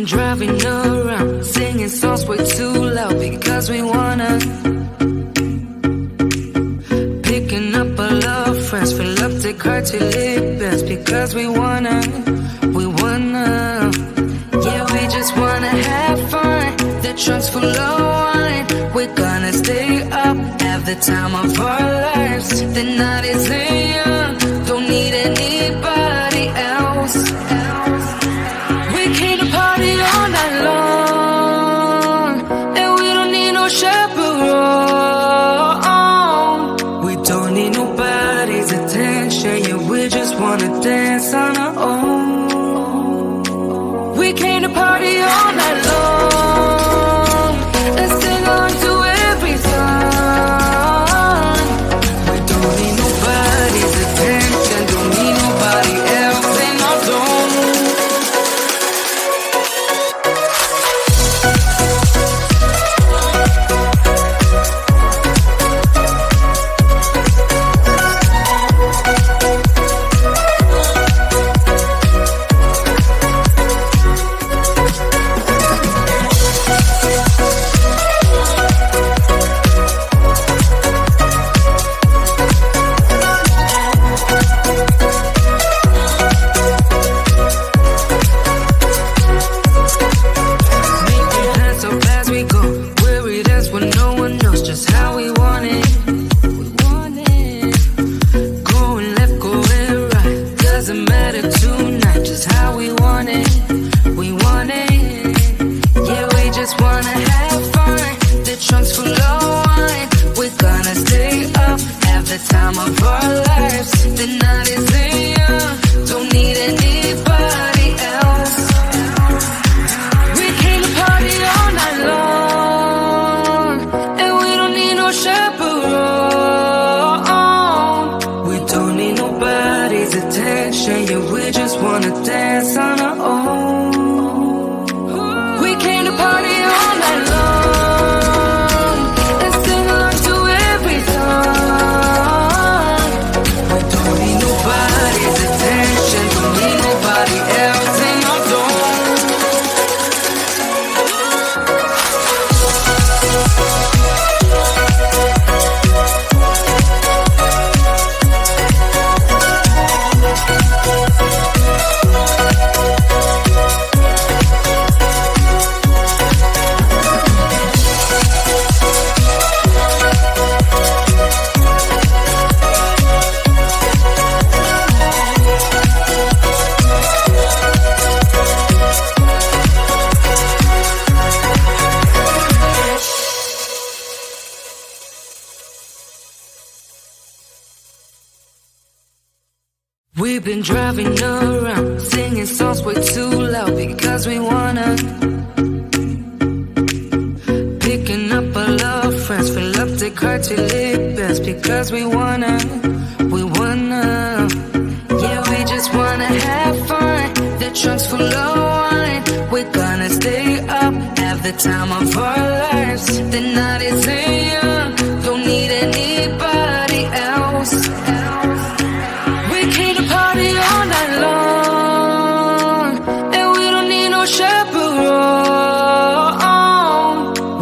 been driving around, singing songs way too loud because we wanna. Picking up our love friends, fill up the car till it bends because we wanna. Yeah, we just wanna have fun. The trunk's full of wine. We're gonna stay up, have the time of our lives. The night is young, don't need anybody else. We came to party all night long, and we don't need no chaperone. We don't need nobody's attention, yeah, we just wanna dance on our own. We came to party all night long and sing on to every song. We don't need nobody's attention, don't need nobody else in our zone. We've been driving around, singing songs way too loud because we wanna. Picking up our love friends, fill up the car till it bends because we wanna. Yeah, we just wanna have fun. The trunk's full of wine. We're gonna stay up, have the time of our lives. The night is young, don't need anybody else. We came to party all night long, and we don't need no chaperone.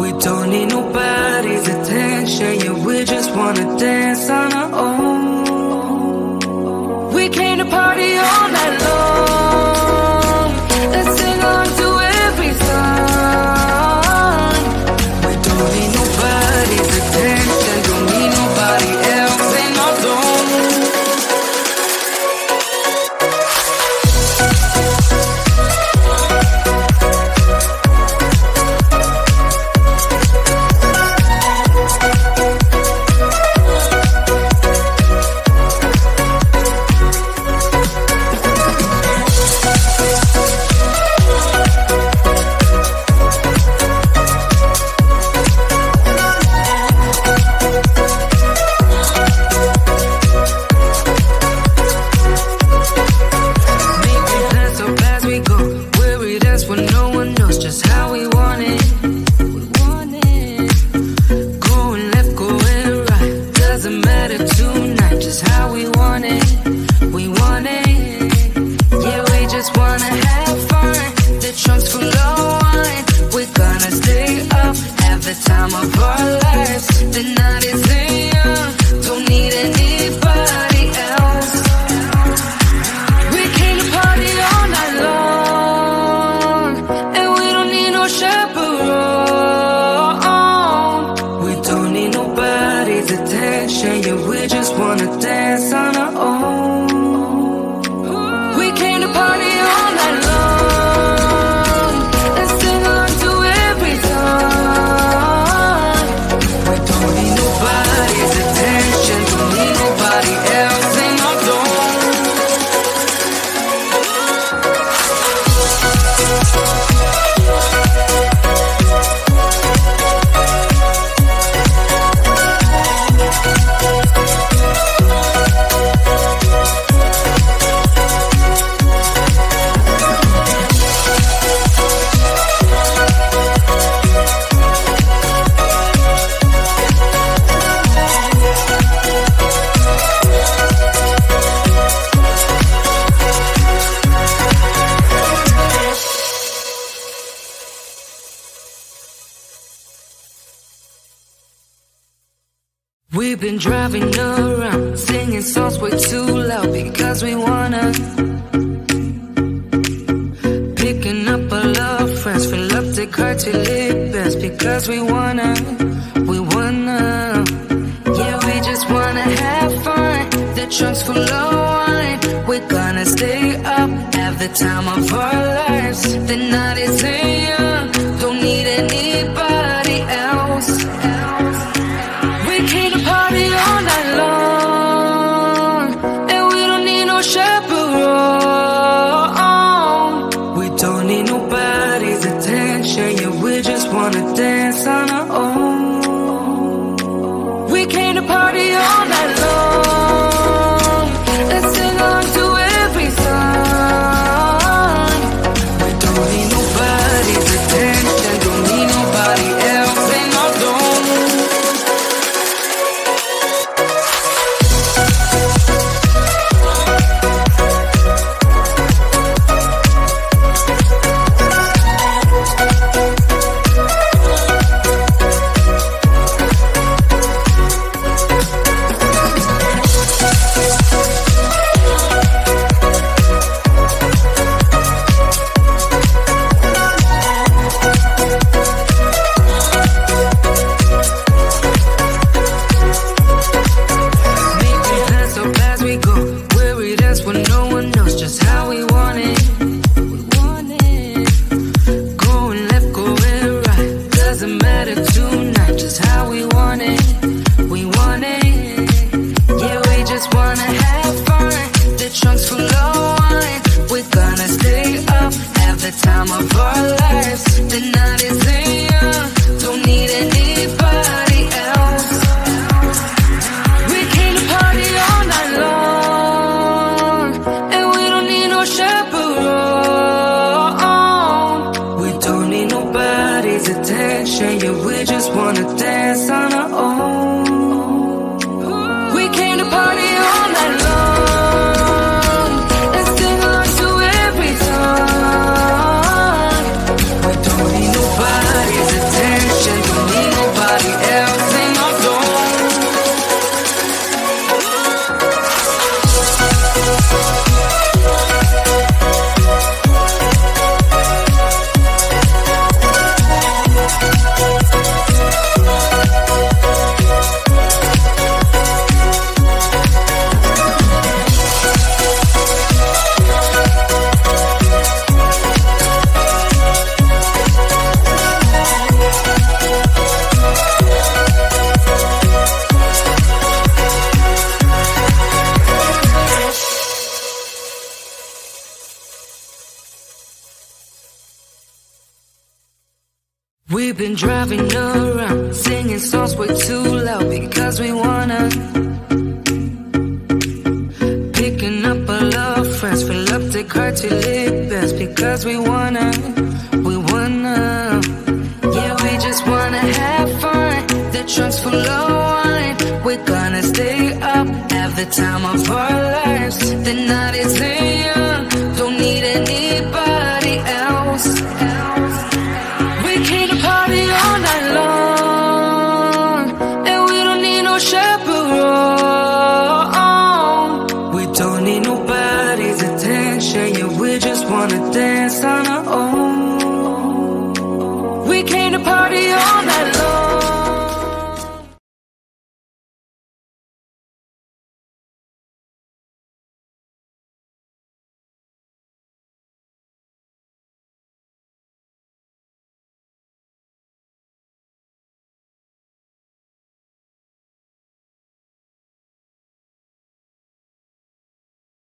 We don't need nobody's attention, yeah, we just wanna dance on our own. We came to party all night long and sing on to every song. We don't need nobody's attention, don't need nobody else in our zone. attention. Yeah, we just wanna dance on our own. We came to party all night long and sing along to every song. We don't need nobody's attention, don't need nobody else in our dome. We've been driving around, singing songs way too loud because we wanna. Picking up all our friends, fill up the car till it bends because we wanna. Yeah, we just wanna have fun. The trunk's full of wine. We're gonna stay up, have the time of our lives. The night is young, don't need anybody else. We came to party all night long, and we don't need no chaperone. We don't need nobody's attention, yeah, we just wanna dance on our own. We came to party all night long and sing on to every song. We don't need nobody's attention, don't need nobody else in our dome. We've been driving around, singing songs way too loud because we wanna. Picking up all our friends, fill up the car till it bends because we wanna. Yeah, we just wanna have fun. The trunk's full of